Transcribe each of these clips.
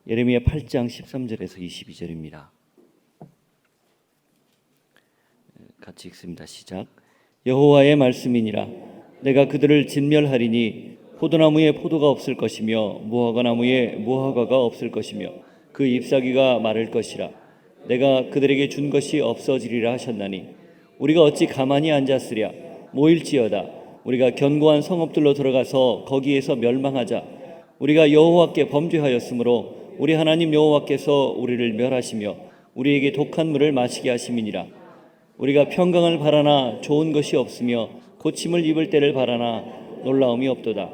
예레미야 8장 13절에서 22절입니다. 같이 읽습니다. 시작. 여호와의 말씀이니라. 내가 그들을 진멸하리니 포도나무에 포도가 없을 것이며 무화과나무에 무화과가 없을 것이며 그 잎사귀가 마를 것이라. 내가 그들에게 준 것이 없어지리라 하셨나니 우리가 어찌 가만히 앉았으랴. 모일지어다. 우리가 견고한 성읍들로 들어가서 거기에서 멸망하자. 우리가 여호와께 범죄하였으므로 우리 하나님 여호와께서 우리를 멸하시며 우리에게 독한 물을 마시게 하심이니라. 우리가 평강을 바라나 좋은 것이 없으며 고침을 입을 때를 바라나 놀라움이 없도다.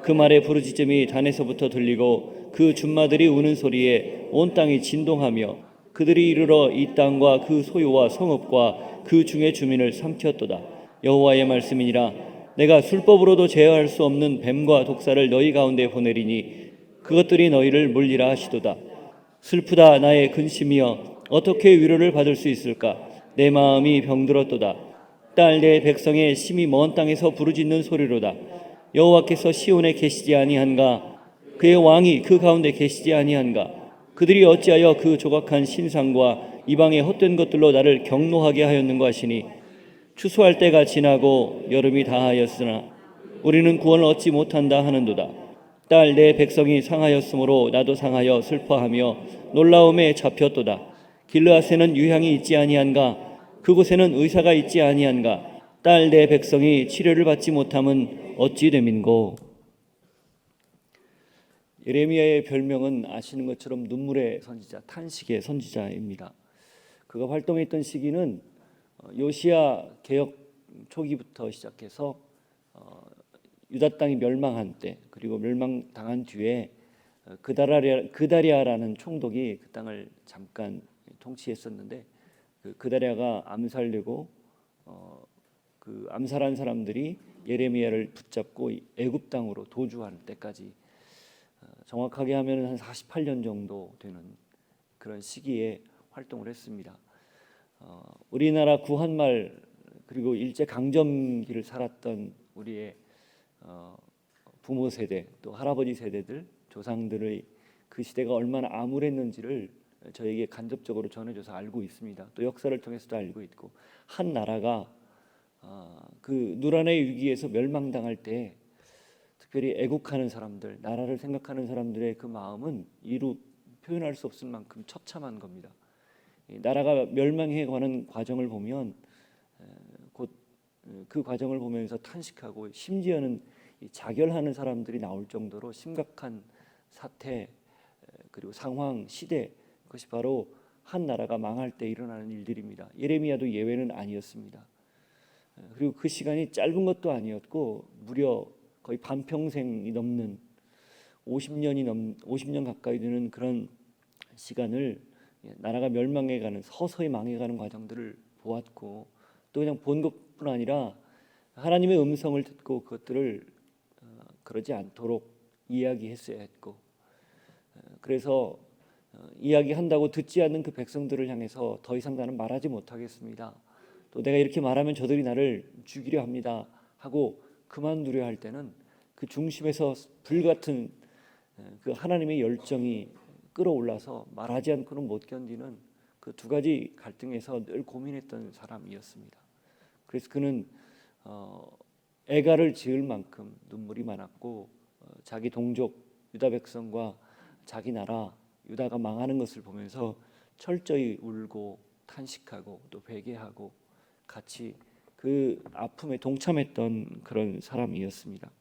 그 말의 부르짖음이 단에서부터 들리고 그 준마들이 우는 소리에 온 땅이 진동하며 그들이 이르러 이 땅과 그 소유와 성읍과 그 중의 주민을 삼켰도다. 여호와의 말씀이니라. 내가 술법으로도 제어할 수 없는 뱀과 독사를 너희 가운데 보내리니 그것들이 너희를 물리라 하시도다. 슬프다 나의 근심이여 어떻게 위로를 받을 수 있을까? 내 마음이 병들었도다. 딸 내 백성의 심히 먼 땅에서 부르짖는 소리로다. 여호와께서 시온에 계시지 아니한가? 그의 왕이 그 가운데 계시지 아니한가? 그들이 어찌하여 그 조각한 신상과 이방의 헛된 것들로 나를 경노하게 하였는가 하시니 추수할 때가 지나고 여름이 다하였으나 우리는 구원을 얻지 못한다 하는도다. 딸 내 백성이 상하였으므로 나도 상하여 슬퍼하며 놀라움에 잡혔도다. 길르앗에는 유향이 있지 아니한가? 그곳에는 의사가 있지 아니한가? 딸 내 백성이 치료를 받지 못함은 어찌 됨인고? 예레미야의 별명은 아시는 것처럼 눈물의 선지자, 탄식의 선지자입니다. 그가 활동했던 시기는 요시야 개혁 초기부터 시작해서 유다 땅이 멸망한 때, 그리고 멸망당한 뒤에 그다리아라는 총독이 그 땅을 잠깐 통치했었는데 그다리아가 암살되고 그 암살한 사람들이 예레미야를 붙잡고 애굽 땅으로 도주할 때까지 정확하게 하면 한 48년 정도 되는 그런 시기에 활동을 했습니다. 우리나라 구한말 그리고 일제 강점기를 살았던 우리의 부모 세대 또 할아버지 세대들 조상들의 그 시대가 얼마나 암울했는지를 저에게 간접적으로 전해줘서 알고 있습니다. 또 역사를 통해서도 알고 있고 한 나라가 그 누란의 위기에서 멸망당할 때 특별히 애국하는 사람들, 나라를 생각하는 사람들의 그 마음은 이루 표현할 수 없을 만큼 처참한 겁니다. 나라가 멸망해가는 과정을 보면 곧 그 과정을 보면서 탄식하고 심지어는 자결하는 사람들이 나올 정도로 심각한 사태 그리고 상황, 시대, 그것이 바로 한 나라가 망할 때 일어나는 일들입니다. 예레미야도 예외는 아니었습니다. 그리고 그 시간이 짧은 것도 아니었고 무려 거의 반평생이 넘는 50년 가까이 되는 그런 시간을 나라가 멸망해가는 서서히 망해가는 과정들을 보았고 또 그냥 본 것뿐 아니라 하나님의 음성을 듣고 그것들을 그러지 않도록 이야기했어야 했고 그래서 이야기한다고 듣지 않는 그 백성들을 향해서 더 이상 나는 말하지 못하겠습니다. 또 내가 이렇게 말하면 저들이 나를 죽이려 합니다 하고 그만두려 할 때는 그 중심에서 불같은 그 하나님의 열정이 끌어올라서 말하지 않고는 못 견디는 그 두 가지 갈등에서 늘 고민했던 사람이었습니다. 그래서 그는 애가를 지을 만큼 눈물이 많았고 자기 동족 유다 백성과 자기 나라 유다가 망하는 것을 보면서 철저히 울고 탄식하고 또 회개하고 같이 그 아픔에 동참했던 그런 사람이었습니다.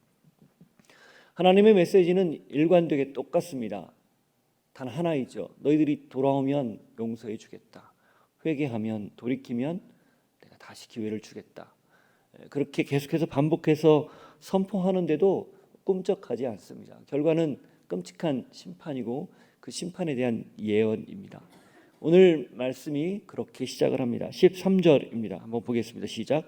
하나님의 메시지는 일관되게 똑같습니다. 단 하나이죠. 너희들이 돌아오면 용서해 주겠다. 회개하면 돌이키면 내가 다시 기회를 주겠다. 그렇게 계속해서 반복해서 선포하는데도 꿈쩍하지 않습니다. 결과는 끔찍한 심판이고 그 심판에 대한 예언입니다. 오늘 말씀이 그렇게 시작을 합니다. 13절입니다. 한번 보겠습니다. 시작.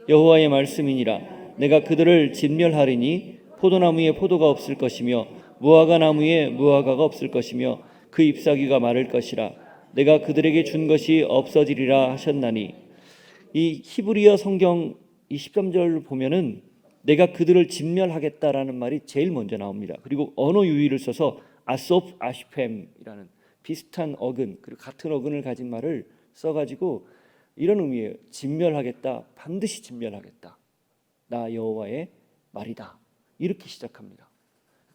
여호와의 말씀이니라. 내가 그들을 진멸하리니 포도나무에 포도가 없을 것이며 무화과나무에 무화과가 없을 것이며 그 잎사귀가 마를 것이라. 내가 그들에게 준 것이 없어지리라 하셨나니. 이 히브리어 성경 이 13절을 보면은 내가 그들을 진멸하겠다라는 말이 제일 먼저 나옵니다. 그리고 언어 유희를 써서 아소프 아시팸이라는 비슷한 어근 그리고 같은 어근을 가진 말을 써가지고 이런 의미예요. 진멸하겠다, 반드시 진멸하겠다. 나 여호와의 말이다. 이렇게 시작합니다.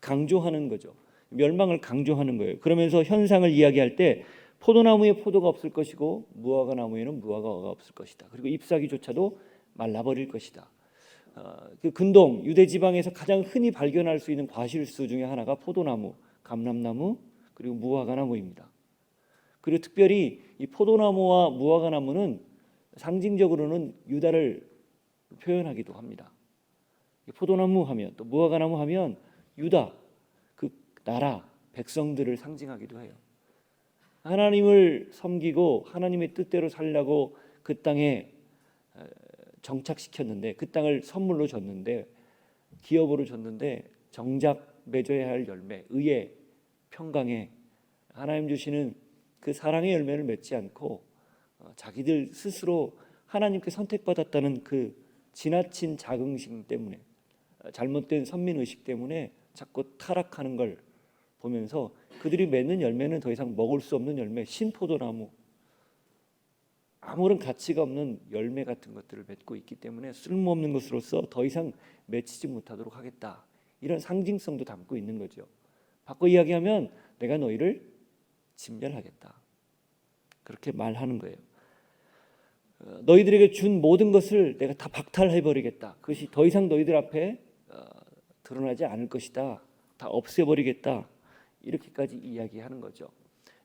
강조하는 거죠. 멸망을 강조하는 거예요. 그러면서 현상을 이야기할 때 포도나무에 포도가 없을 것이고 무화과 나무에는 무화과가 없을 것이다. 그리고 잎사귀조차도 말라버릴 것이다. 그 근동 유대 지방에서 가장 흔히 발견할 수 있는 과실수 중에 하나가 포도나무, 감람나무 그리고 무화과 나무입니다. 그리고 특별히 이 포도나무와 무화과 나무는 상징적으로는 유다를 표현하기도 합니다. 포도나무 하면 또 무화과 나무 하면 유다 그 나라 백성들을 상징하기도 해요. 하나님을 섬기고 하나님의 뜻대로 살려고 그 땅에 정착시켰는데 그 땅을 선물로 줬는데 기업으로 줬는데 정작 맺어야 할 열매 의의 평강에 하나님 주시는 그 사랑의 열매를 맺지 않고 자기들 스스로 하나님께 선택받았다는 그 지나친 자긍심 때문에 잘못된 선민의식 때문에 자꾸 타락하는 걸 보면서 그들이 맺는 열매는 더 이상 먹을 수 없는 열매, 신포도나무, 아무런 가치가 없는 열매 같은 것들을 맺고 있기 때문에 쓸모없는 것으로서 더 이상 맺히지 못하도록 하겠다. 이런 상징성도 담고 있는 거죠. 바꿔 이야기하면 내가 너희를 진멸하겠다. 그렇게 말하는 거예요. 너희들에게 준 모든 것을 내가 다 박탈해버리겠다. 그것이 더 이상 너희들 앞에 드러나지 않을 것이다. 다 없애버리겠다. 이렇게까지 이야기하는 거죠.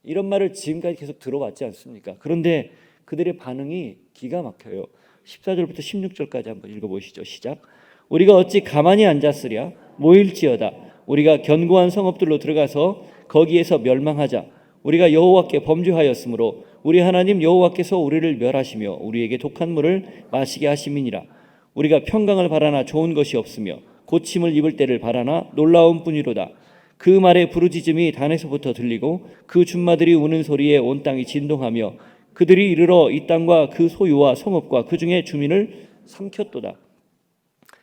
이런 말을 지금까지 계속 들어왔지 않습니까? 그런데 그들의 반응이 기가 막혀요. 14절부터 16절까지 한번 읽어보시죠. 시작. 우리가 어찌 가만히 앉았으랴 모일지어다. 우리가 견고한 성읍들로 들어가서 거기에서 멸망하자. 우리가 여호와께 범죄하였으므로 우리 하나님 여호와께서 우리를 멸하시며 우리에게 독한 물을 마시게 하심이니라. 우리가 평강을 바라나 좋은 것이 없으며 고침을 입을 때를 바라나 놀라운 뿐이로다. 그 말의 부르짖음이 단에서부터 들리고 그 준마들이 우는 소리에 온 땅이 진동하며 그들이 이르러 이 땅과 그 소유와 성읍과 그 중에 주민을 삼켰도다.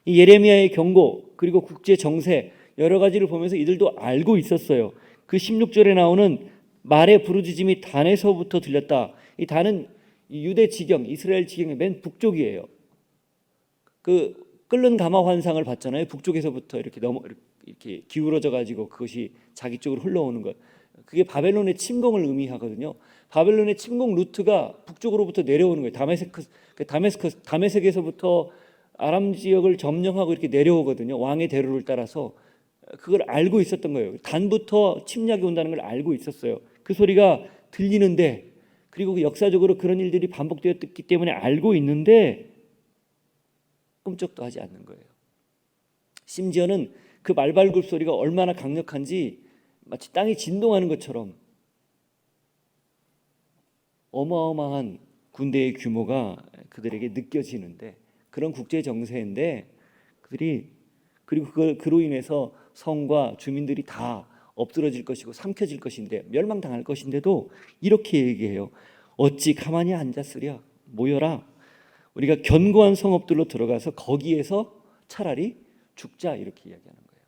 이 예레미야의 경고 그리고 국제 정세 여러 가지를 보면서 이들도 알고 있었어요. 그 16절에 나오는 말의 부르짖음이 단에서부터 들렸다. 이 단은 유대 지경, 이스라엘 지경의 맨 북쪽이에요. 그 끓는 가마 환상을 봤잖아요. 북쪽에서부터 이렇게 기울어져 가지고 그것이 자기 쪽으로 흘러오는 것. 그게 바벨론의 침공을 의미하거든요. 바벨론의 침공 루트가 북쪽으로부터 내려오는 거예요. 다메섹에서부터 아람 지역을 점령하고 이렇게 내려오거든요. 왕의 대로를 따라서. 그걸 알고 있었던 거예요. 단부터 침략이 온다는 걸 알고 있었어요. 그 소리가 들리는데 그리고 역사적으로 그런 일들이 반복되었기 때문에 알고 있는데 꼼짝도 하지 않는 거예요. 심지어는 그 말발굽 소리가 얼마나 강력한지 마치 땅이 진동하는 것처럼 어마어마한 군대의 규모가 그들에게 느껴지는데 그런 국제 정세인데 그들이 그리고 그로 인해서 성과 주민들이 다 엎드러질 것이고 삼켜질 것인데 멸망당할 것인데도 이렇게 얘기해요. 어찌 가만히 앉았으랴 모여라. 우리가 견고한 성읍들로 들어가서 거기에서 차라리 죽자 이렇게 이야기하는 거예요.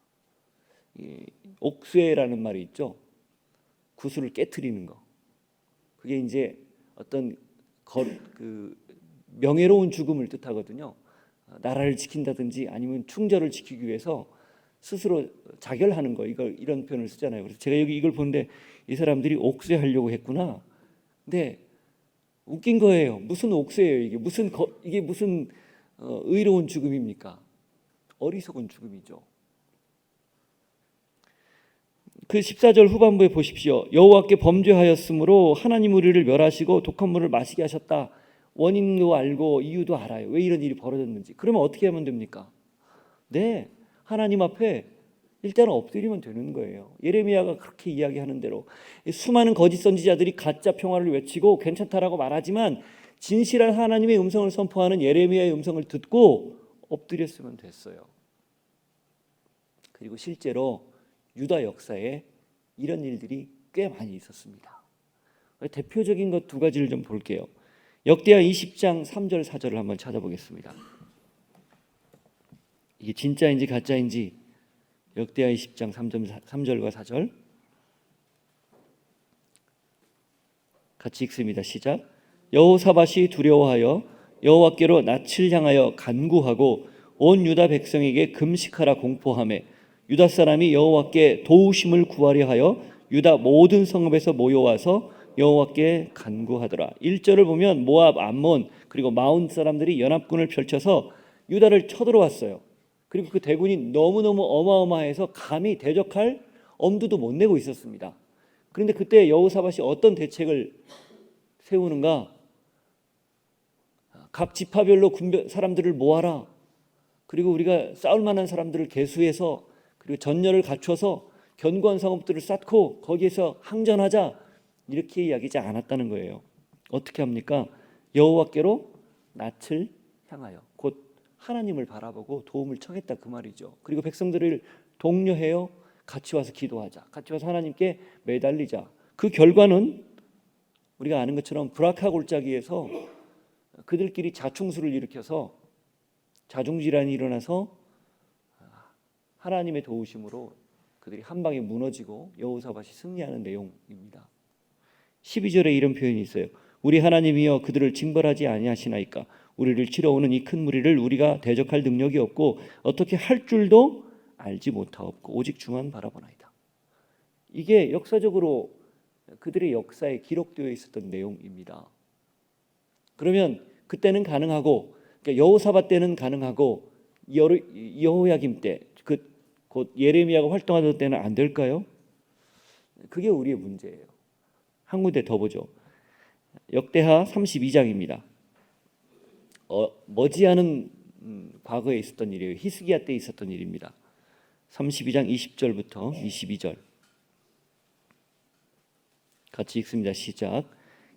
이 옥쇠라는 말이 있죠. 구슬을 깨트리는 거. 그게 이제 어떤 그 명예로운 죽음을 뜻하거든요. 나라를 지킨다든지 아니면 충절을 지키기 위해서 스스로 자결하는 거 이런 표현을 쓰잖아요. 그래서 제가 여기 이걸 보는데 이 사람들이 옥쇠하려고 했구나. 근데 웃긴 거예요. 무슨 옥쇠예요 이게 무슨 의로운 죽음입니까? 어리석은 죽음이죠. 그 14절 후반부에 보십시오. 여호와께 범죄하였으므로 하나님 우리를 멸하시고 독한 물을 마시게 하셨다. 원인도 알고 이유도 알아요. 왜 이런 일이 벌어졌는지. 그러면 어떻게 하면 됩니까? 네, 하나님 앞에 일단 엎드리면 되는 거예요. 예레미야가 그렇게 이야기하는 대로 수많은 거짓 선지자들이 가짜 평화를 외치고 괜찮다라고 말하지만 진실한 하나님의 음성을 선포하는 예레미야의 음성을 듣고 엎드렸으면 됐어요. 그리고 실제로 유다 역사에 이런 일들이 꽤 많이 있었습니다. 대표적인 것 두 가지를 좀 볼게요. 역대하 20장 3절 4절을 한번 찾아보겠습니다. 이게 진짜인지 가짜인지 역대하 20장 3절과 4절 같이 읽습니다. 시작. 여호사밧이 두려워하여 여호와께로 낯을 향하여 간구하고 온 유다 백성에게 금식하라 공포하며 유다 사람이 여호와께 도우심을 구하려 하여 유다 모든 성읍에서 모여와서 여호와께 간구하더라. 1절을 보면 모압, 암몬 그리고 마온 사람들이 연합군을 펼쳐서 유다를 쳐들어왔어요. 그리고 그 대군이 너무너무 어마어마해서 감히 대적할 엄두도 못 내고 있었습니다. 그런데 그때 여호사밧이 어떤 대책을 세우는가? 각 지파별로 사람들을 모아라. 그리고 우리가 싸울 만한 사람들을 계수해서 그리고 전열을 갖춰서 견고한 성읍들을 쌓고 거기에서 항전하자. 이렇게 이야기하지 않았다는 거예요. 어떻게 합니까? 여호와께로 낯을 향하여 곧 하나님을 바라보고 도움을 청했다 그 말이죠. 그리고 백성들을 독려해요. 같이 와서 기도하자. 같이 와서 하나님께 매달리자. 그 결과는 우리가 아는 것처럼 브라카 골짜기에서 그들끼리 자충수를 일으켜서 자중질환이 일어나서 하나님의 도우심으로 그들이 한 방에 무너지고 여호사밧이 승리하는 내용입니다. 12절에 이런 표현이 있어요. 우리 하나님이여 그들을 징벌하지 아니하시나이까. 우리를 치러오는 이 큰 무리를 우리가 대적할 능력이 없고 어떻게 할 줄도 알지 못하옵고 오직 주만 바라보나이다. 이게 역사적으로 그들의 역사에 기록되어 있었던 내용입니다. 그러면 그때는 가능하고 그러니까 여호사밧 때는 가능하고 여호야김 때 곧 예레미야가 활동하던 때는 안 될까요? 그게 우리의 문제예요. 한 군데 더 보죠. 역대하 32장입니다. 머지않은 과거에 있었던 일이에요. 히스기야 때 있었던 일입니다. 32장 20절부터 22절 같이 읽습니다. 시작.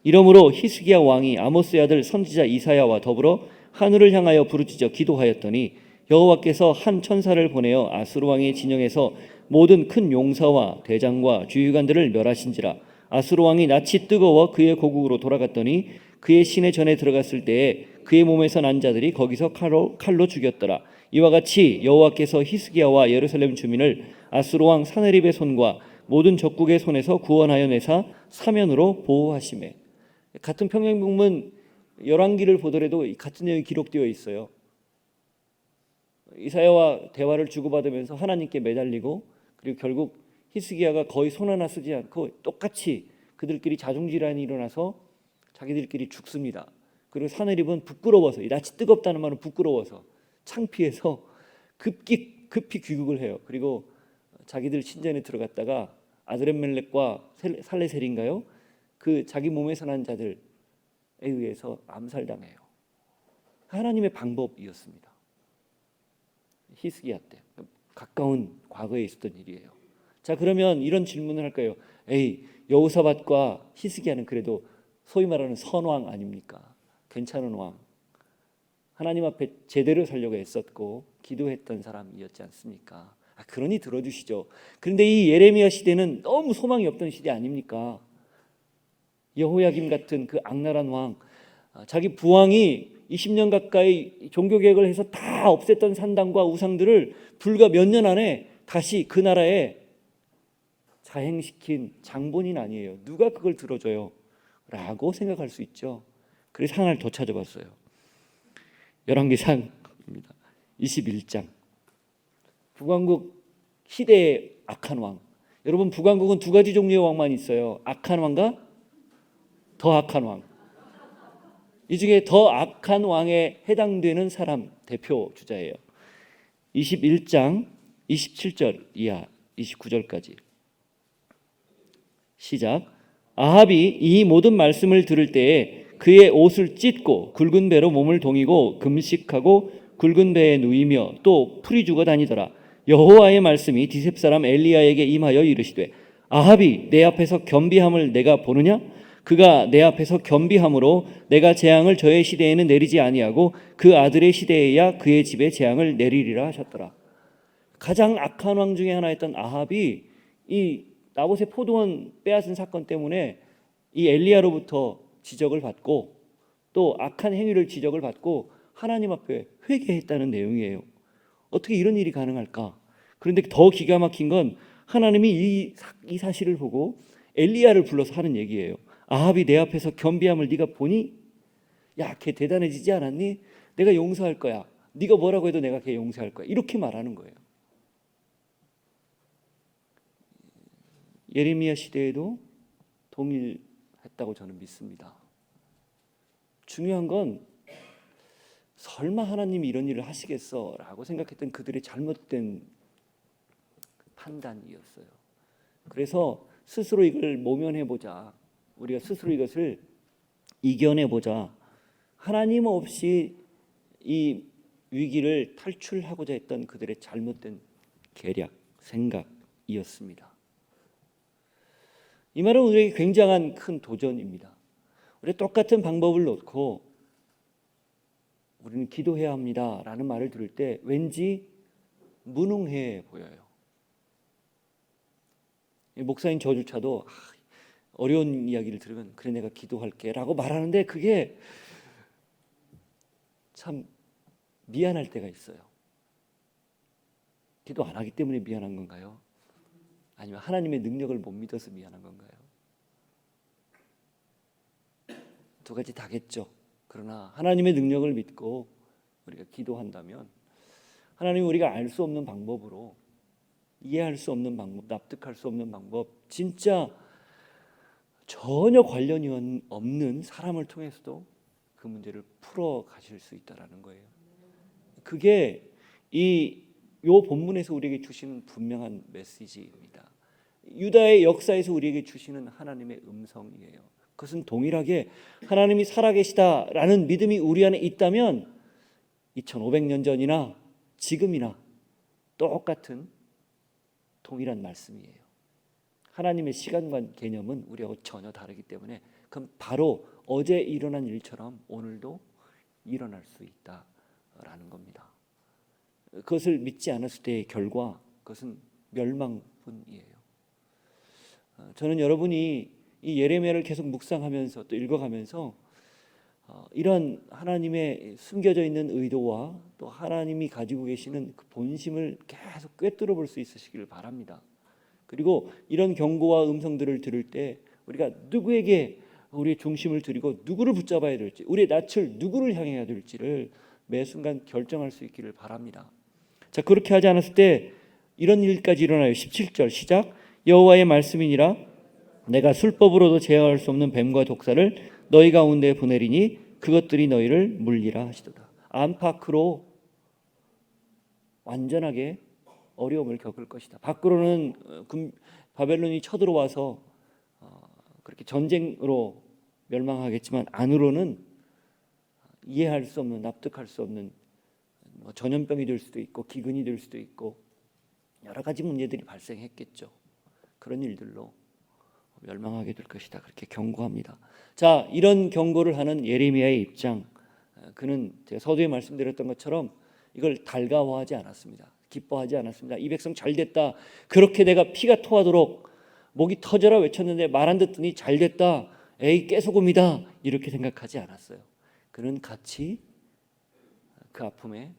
이러므로 히스기야 왕이 아모스의 아들 선지자 이사야와 더불어 하늘을 향하여 부르짖어 기도하였더니 여호와께서 한 천사를 보내어 아수르 왕의 진영에서 모든 큰 용사와 대장과 주유관들을 멸하신지라. 아수르 왕이 낯이 뜨거워 그의 고국으로 돌아갔더니 그의 시내 전에 들어갔을 때에 그의 몸에서 난 자들이 거기서 칼로 죽였더라. 이와 같이 여호와께서 히스기야와 예루살렘 주민을 아수르 왕 사네립의 손과 모든 적국의 손에서 구원하여 내사 사면으로 보호하시매. 같은 평행본문 열왕기를 보더라도 같은 내용이 기록되어 있어요. 이사야와 대화를 주고받으면서 하나님께 매달리고 그리고 결국 히스기야가 거의 손 하나 쓰지 않고 똑같이 그들끼리 자중질환이 일어나서 자기들끼리 죽습니다. 그리고 사네립은 부끄러워서 낯이 뜨겁다는 말은 부끄러워서 창피해서 급히 귀국을 해요. 그리고 자기들 신전에 들어갔다가 아드렛멜렉과 살레셀인가요? 그 자기 몸에서 난 자들에 의해서 암살당해요. 하나님의 방법이었습니다. 히스기야 때 가까운 과거에 있었던 일이에요. 자, 그러면 이런 질문을 할까요? 여호사밧과 히스기야는 그래도 소위 말하는 선왕 아닙니까? 괜찮은 왕. 하나님 앞에 제대로 살려고 애썼고 기도했던 사람이었지 않습니까? 그러니 들어주시죠. 그런데 이 예레미야 시대는 너무 소망이 없던 시대 아닙니까? 여호야김 같은 그 악랄한 왕, 자기 부왕이 20년 가까이 종교개혁을 해서 다 없앴던 산당과 우상들을 불과 몇 년 안에 다시 그 나라에 자행시킨 장본인 아니에요. 누가 그걸 들어줘요? 라고 생각할 수 있죠. 그래서 하나를 더 찾아봤어요. 열왕기상입니다. 21장. 북왕국 시대의 악한 왕. 여러분, 북왕국은 두 가지 종류의 왕만 있어요. 악한 왕과 더 악한 왕. 이 중에 더 악한 왕에 해당되는 사람 대표 주자예요. 21장 27절 이하 29절까지 시작. 아합이 이 모든 말씀을 들을 때에 그의 옷을 찢고 굵은 배로 몸을 동이고 금식하고 굵은 배에 누이며 또 풀이 죽어 다니더라. 여호와의 말씀이 디셉 사람 엘리야에게 임하여 이르시되 아합이 내 앞에서 겸비함을 내가 보느냐? 그가 내 앞에서 겸비함으로 내가 재앙을 저의 시대에는 내리지 아니하고 그 아들의 시대에야 그의 집에 재앙을 내리리라 하셨더라. 가장 악한 왕 중에 하나였던 아합이 이 나봇의 포도원 빼앗은 사건 때문에 이 엘리야로부터 지적을 받고 또 악한 행위를 지적을 받고 하나님 앞에 회개했다는 내용이에요. 어떻게 이런 일이 가능할까? 그런데 더 기가 막힌 건 하나님이 이 사실을 보고 엘리야를 불러서 하는 얘기예요. 아합이 내 앞에서 겸비함을 네가 보니? 야, 걔 대단해지지 않았니? 내가 용서할 거야. 네가 뭐라고 해도 내가 걔 용서할 거야. 이렇게 말하는 거예요. 예레미야 시대에도 동일했다고 저는 믿습니다. 중요한 건 설마 하나님이 이런 일을 하시겠어 라고 생각했던 그들의 잘못된 판단이었어요. 그래서 스스로 이걸 모면해보자, 우리가 스스로 이것을 이겨내보자, 하나님 없이 이 위기를 탈출하고자 했던 그들의 잘못된 계략, 생각이었습니다. 이 말은 우리에게 굉장한 큰 도전입니다. 우리 똑같은 방법을 놓고 우리는 기도해야 합니다 라는 말을 들을 때 왠지 무능해 보여요. 목사님 저조차도 어려운 이야기를 들으면 그래 내가 기도할게 라고 말하는데 그게 참 미안할 때가 있어요. 기도 안 하기 때문에 미안한 건가요? 아니면 하나님의 능력을 못 믿어서 미안한 건가요? 두 가지 다겠죠. 그러나 하나님의 능력을 믿고 우리가 기도한다면 하나님 우리가 알 수 없는 방법으로, 이해할 수 없는 방법, 납득할 수 없는 방법, 진짜 전혀 관련이 없는 사람을 통해서도 그 문제를 풀어 가실 수 있다라는 거예요. 그게 요 본문에서 우리에게 주시는 분명한 메시지입니다. 유다의 역사에서 우리에게 주시는 하나님의 음성이에요. 그것은 동일하게 하나님이 살아계시다라는 믿음이 우리 안에 있다면 2500년 전이나 지금이나 똑같은 동일한 말씀이에요. 하나님의 시간관 개념은 우리하고 전혀 다르기 때문에 그럼 바로 어제 일어난 일처럼 오늘도 일어날 수 있다라는 겁니다. 그것을 믿지 않았을 때의 결과, 그것은 멸망뿐이에요. 저는 여러분이 이 예레미야를 계속 묵상하면서 또 읽어가면서 이런 하나님의 숨겨져 있는 의도와 또 하나님이 가지고 계시는 그 본심을 계속 꿰뚫어 볼 수 있으시기를 바랍니다. 그리고 이런 경고와 음성들을 들을 때 우리가 누구에게 우리의 중심을 드리고 누구를 붙잡아야 될지, 우리의 낯을 누구를 향해야 될지를 매 순간 결정할 수 있기를 바랍니다. 자, 그렇게 하지 않았을 때 이런 일까지 일어나요. 17절 시작. 여호와의 말씀이니라 내가 술법으로도 제어할 수 없는 뱀과 독사를 너희 가운데 보내리니 그것들이 너희를 물리라 하시도다. 안팎으로 완전하게 어려움을 겪을 것이다. 밖으로는 바벨론이 쳐들어와서 그렇게 전쟁으로 멸망하겠지만 안으로는 이해할 수 없는, 납득할 수 없는 전염병이 될 수도 있고 기근이 될 수도 있고 여러 가지 문제들이 발생했겠죠. 그런 일들로 멸망하게 될 것이다. 그렇게 경고합니다. 자, 이런 경고를 하는 예레미야의 입장, 그는 제가 서두에 말씀드렸던 것처럼 이걸 달가워하지 않았습니다. 기뻐하지 않았습니다. 이 백성 잘 됐다. 그렇게 내가 피가 토하도록 목이 터져라 외쳤는데 말 안 듣더니 잘 됐다. 에이 깨소금이다. 이렇게 생각하지 않았어요. 그는 같이 그 아픔에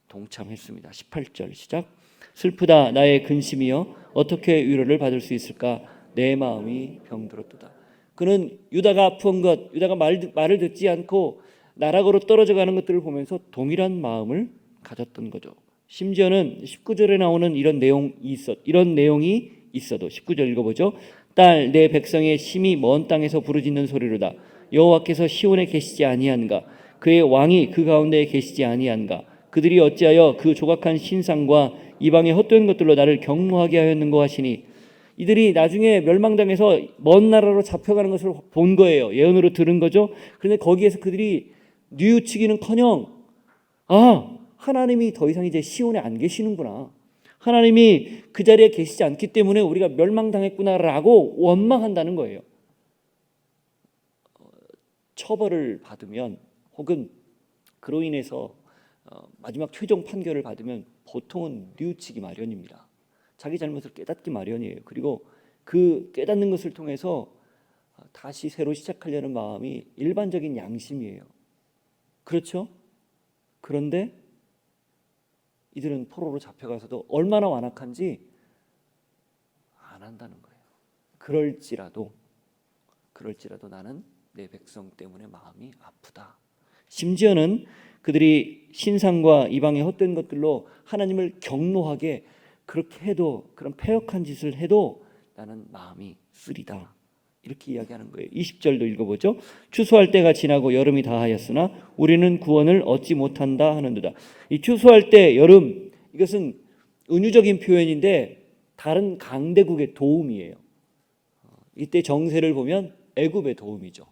동참했습니다. 18절 시작. 슬프다 나의 근심이여 어떻게 위로를 받을 수 있을까? 내 마음이 병들었도다. 그는 유다가 아픈 것, 유다가 말을 듣지 않고 나락으로 떨어져 가는 것들을 보면서 동일한 마음을 가졌던 거죠. 심지어는 19절에 나오는 이런 내용이 있어도 19절 읽어보죠. 딸 내 백성의 심히 먼 땅에서 부르짖는 소리로다. 여호와께서 시온에 계시지 아니한가? 그의 왕이 그 가운데에 계시지 아니한가? 그들이 어찌하여 그 조각한 신상과 이방의 헛된 것들로 나를 경노하게 하였는고 하시니, 이들이 나중에 멸망당해서 먼 나라로 잡혀가는 것을 본 거예요. 예언으로 들은 거죠. 그런데 거기에서 그들이 뉘우치기는커녕 하나님이 더 이상 이제 시온에 안 계시는구나, 하나님이 그 자리에 계시지 않기 때문에 우리가 멸망당했구나라고 원망한다는 거예요. 처벌을 받으면 혹은 그로 인해서 마지막 최종 판결을 받으면 보통은 뉘우치기 마련입니다. 자기 잘못을 깨닫기 마련이에요. 그리고 그 깨닫는 것을 통해서 다시 새로 시작하려는 마음이 일반적인 양심이에요. 그렇죠? 그런데 이들은 포로로 잡혀가서도 얼마나 완악한지 안 한다는 거예요. 그럴지라도 그럴지라도 나는 내 백성 때문에 마음이 아프다. 심지어는 그들이 신상과 이방의 헛된 것들로 하나님을 경노하게 그렇게 해도, 그런 패역한 짓을 해도 나는 마음이 쓰리다. 이렇게 이야기하는 거예요. 20절도 읽어보죠. 추수할 때가 지나고 여름이 다하였으나 우리는 구원을 얻지 못한다 하는도다. 이 추수할 때 여름, 이것은 은유적인 표현인데 다른 강대국의 도움이에요. 이때 정세를 보면 애굽의 도움이죠.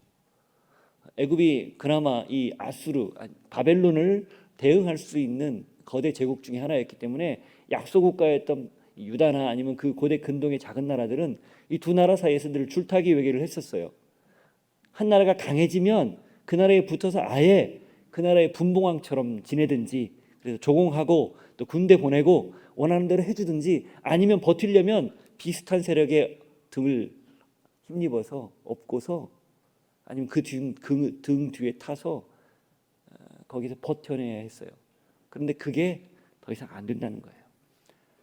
애굽이 그나마 이 아수르, 바벨론을 대응할 수 있는 거대 제국 중에 하나였기 때문에 약소 국가였던 유다나 아니면 그 고대 근동의 작은 나라들은 이 두 나라 사이에서 늘 줄타기 외교를 했었어요. 한 나라가 강해지면 그 나라에 붙어서 아예 그 나라의 분봉왕처럼 지내든지, 그래서 조공하고 또 군대 보내고 원하는 대로 해주든지, 아니면 버티려면 비슷한 세력의 등을 힘입어서 업고서, 아니면 그 등 뒤에 타서 거기서 버텨내야 했어요. 그런데 그게 더 이상 안 된다는 거예요.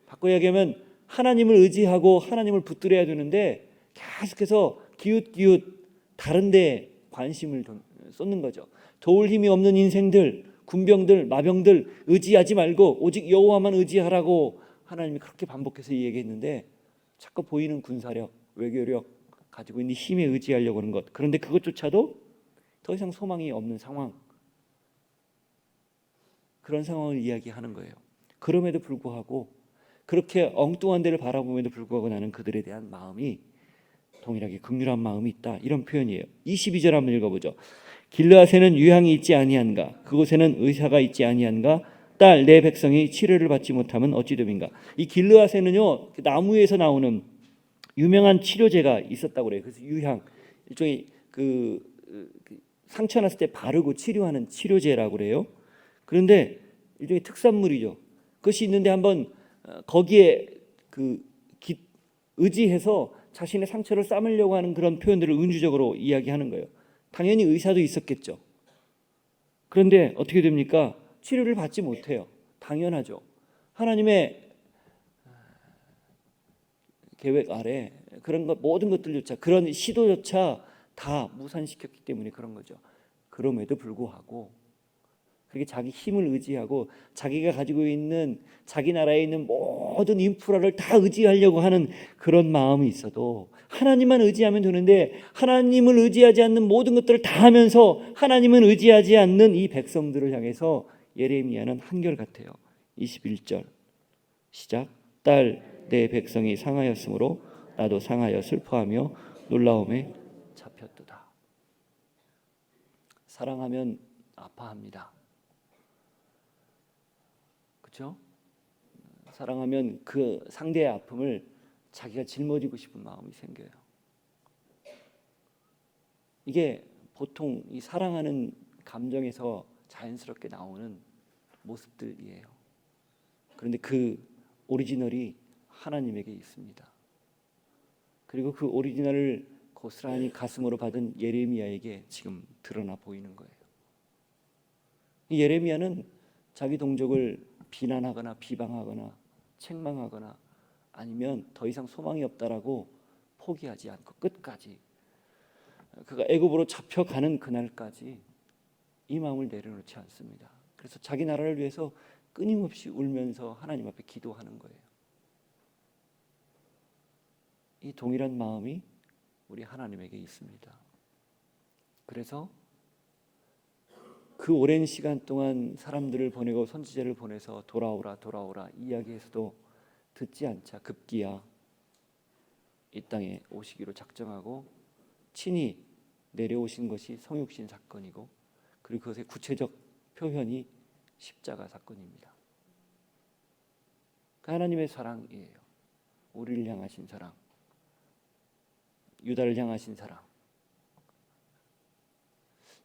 바꿔 이야기하면 하나님을 의지하고 하나님을 붙들어야 되는데 계속해서 기웃기웃 다른 데 관심을 쏟는 거죠. 도울 힘이 없는 인생들, 군병들, 마병들 의지하지 말고 오직 여호와만 의지하라고 하나님이 그렇게 반복해서 얘기했는데, 자꾸 보이는 군사력, 외교력, 가지고 있는 힘에 의지하려고 하는 것, 그런데 그것조차도 더 이상 소망이 없는 상황, 그런 상황을 이야기하는 거예요. 그럼에도 불구하고, 그렇게 엉뚱한 데를 바라보면도 불구하고 나는 그들에 대한 마음이 동일하게 긍휼한 마음이 있다, 이런 표현이에요. 22절 한번 읽어보죠. 길르앗에는 유향이 있지 아니한가, 그곳에는 의사가 있지 아니한가, 딸 내 백성이 치료를 받지 못하면 어찌 됨인가. 이 길르앗에는요, 나무에서 나오는 유명한 치료제가 있었다고 그래요. 그래서 유향, 일종의 그 상처 났을 때 바르고 치료하는 치료제라고 그래요. 그런데 일종의 특산물이죠. 그것이 있는데 한번 거기에 의지해서 자신의 상처를 싸매려고 하는 그런 표현들을 은유적으로 이야기하는 거예요. 당연히 의사도 있었겠죠. 그런데 어떻게 됩니까? 치료를 받지 못해요. 당연하죠. 하나님의 계획 아래 그런 것, 모든 것들조차, 그런 시도조차 다 무산시켰기 때문에 그런 거죠. 그럼에도 불구하고 그렇게 자기 힘을 의지하고 자기가 가지고 있는 자기 나라에 있는 모든 인프라를 다 의지하려고 하는 그런 마음이 있어도, 하나님만 의지하면 되는데 하나님을 의지하지 않는 모든 것들을 다 하면서 하나님은 의지하지 않는 이 백성들을 향해서 예레미야는 한결같아요. 21절 시작. 딸 내 백성이 상하였으므로 나도 상하여 슬퍼하며 놀라움에 잡혔도다. 사랑하면 아파합니다. 그렇죠? 사랑하면 그 상대의 아픔을 자기가 짊어지고 싶은 마음이 생겨요. 이게 보통 이 사랑하는 감정에서 자연스럽게 나오는 모습들이에요. 그런데 그 오리지널이 하나님에게 있습니다. 그리고 그 오리지널을 고스란히 가슴으로 받은 예레미야에게 지금 드러나 보이는 거예요. 이 예레미야는 자기 동족을 비난하거나 비방하거나 책망하거나 아니면 더 이상 소망이 없다라고 포기하지 않고 끝까지, 그가 애굽으로 잡혀가는 그날까지 이 마음을 내려놓지 않습니다. 그래서 자기 나라를 위해서 끊임없이 울면서 하나님 앞에 기도하는 거예요. 이 동일한 마음이 우리 하나님에게 있습니다. 그래서 그 오랜 시간 동안 사람들을 보내고 선지자를 보내서 돌아오라 돌아오라 이야기해서도 듣지 않자 급기야 이 땅에 오시기로 작정하고 친히 내려오신 것이 성육신 사건이고, 그리고 그것의 구체적 표현이 십자가 사건입니다. 그 하나님의 사랑이에요. 우리를 향하신 사랑, 유다를 향하신 사랑.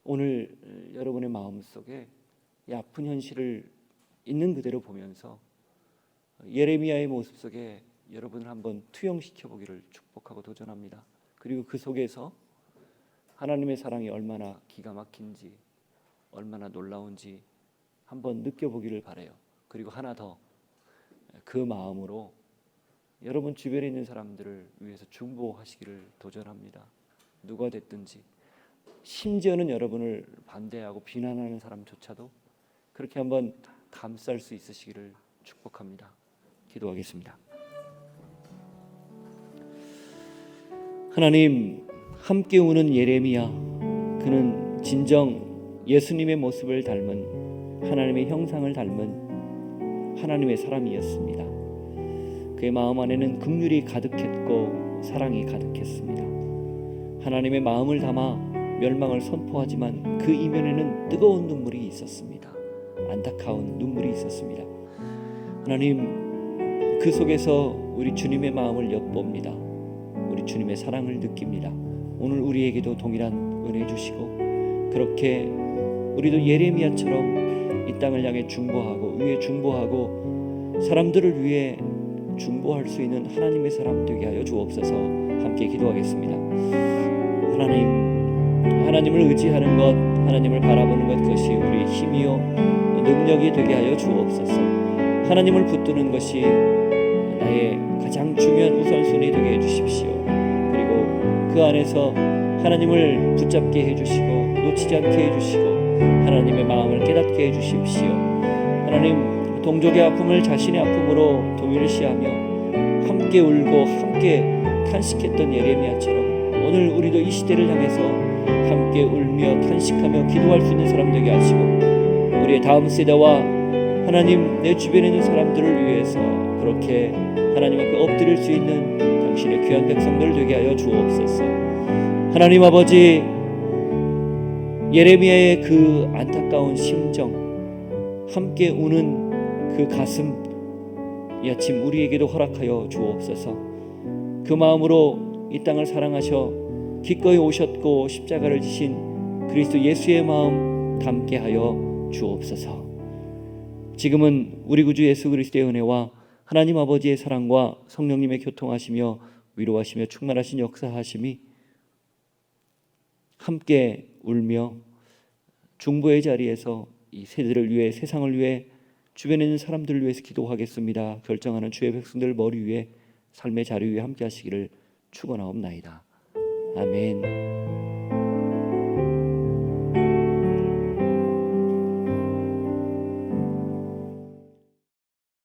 오늘 여러분의 마음속에 이 아픈 현실을 있는 그대로 보면서 예레미야의 모습 속에 여러분을 한번 투영시켜 보기를 축복하고 도전합니다. 그리고 그 속에서 하나님의 사랑이 얼마나 기가 막힌지, 얼마나 놀라운지 한번 느껴보기를 바라요. 그리고 하나 더, 그 마음으로 여러분 주변에 있는 사람들을 위해서 중보하시기를 도전합니다. 누가 됐든지, 심지어는 여러분을 반대하고 비난하는 사람조차도 그렇게 한번 감쌀 수 있으시기를 축복합니다. 기도하겠습니다. 하나님, 함께 우는 예레미야, 그는 진정 예수님의 모습을 닮은, 하나님의 형상을 닮은 하나님의 사람이었습니다. 그의 마음 안에는 긍휼이 가득했고 사랑이 가득했습니다. 하나님의 마음을 담아 멸망을 선포하지만 그 이면에는 뜨거운 눈물이 있었습니다. 안타까운 눈물이 있었습니다. 하나님, 그 속에서 우리 주님의 마음을 엿봅니다. 우리 주님의 사랑을 느낍니다. 오늘 우리에게도 동일한 은혜 주시고, 그렇게 우리도 예레미야처럼 이 땅을 향해 중보하고 위에 중보하고 사람들을 위해 중보할 수 있는 하나님의 사람 되게 하여 주옵소서. 함께 기도하겠습니다. 하나님을 의지하는 것, 하나님을 바라보는 것, 그것이 우리의 힘이요 능력이 되게 하여 주옵소서. 하나님을 붙드는 것이 나의 가장 중요한 우선순위 되게 해주십시오. 그리고 그 안에서 하나님을 붙잡게 해주시고 놓치지 않게 해주시고 하나님의 마음을 깨닫게 해주십시오. 하나님, 동족의 아픔을 자신의 아픔으로 동일시하며 함께 울고 함께 탄식했던 예레미야처럼 오늘 우리도 이 시대를 향해서 함께 울며 탄식하며 기도할 수 있는 사람 되게 하시고, 우리의 다음 세대와 하나님 내 주변에 있는 사람들을 위해서 그렇게 하나님 앞에 엎드릴 수 있는 당신의 귀한 백성들 되게 하여 주옵소서. 하나님 아버지, 예레미야의 그 안타까운 심정, 함께 우는 그 가슴, 이 아침 우리에게도 허락하여 주옵소서. 그 마음으로 이 땅을 사랑하셔 기꺼이 오셨고 십자가를 지신 그리스도 예수의 마음 담게 하여 주옵소서. 지금은 우리 구주 예수 그리스도의 은혜와 하나님 아버지의 사랑과 성령님의 교통하시며 위로하시며 충만하신 역사하심이 함께 울며 중보의 자리에서 이 세대를 위해, 세상을 위해, 주변에 있는 사람들을 위해서 기도하겠습니다. 결정하는 주의 백성들 머리 위에, 삶의 자리 위에 함께 하시기를 축원하옵나이다. 아멘.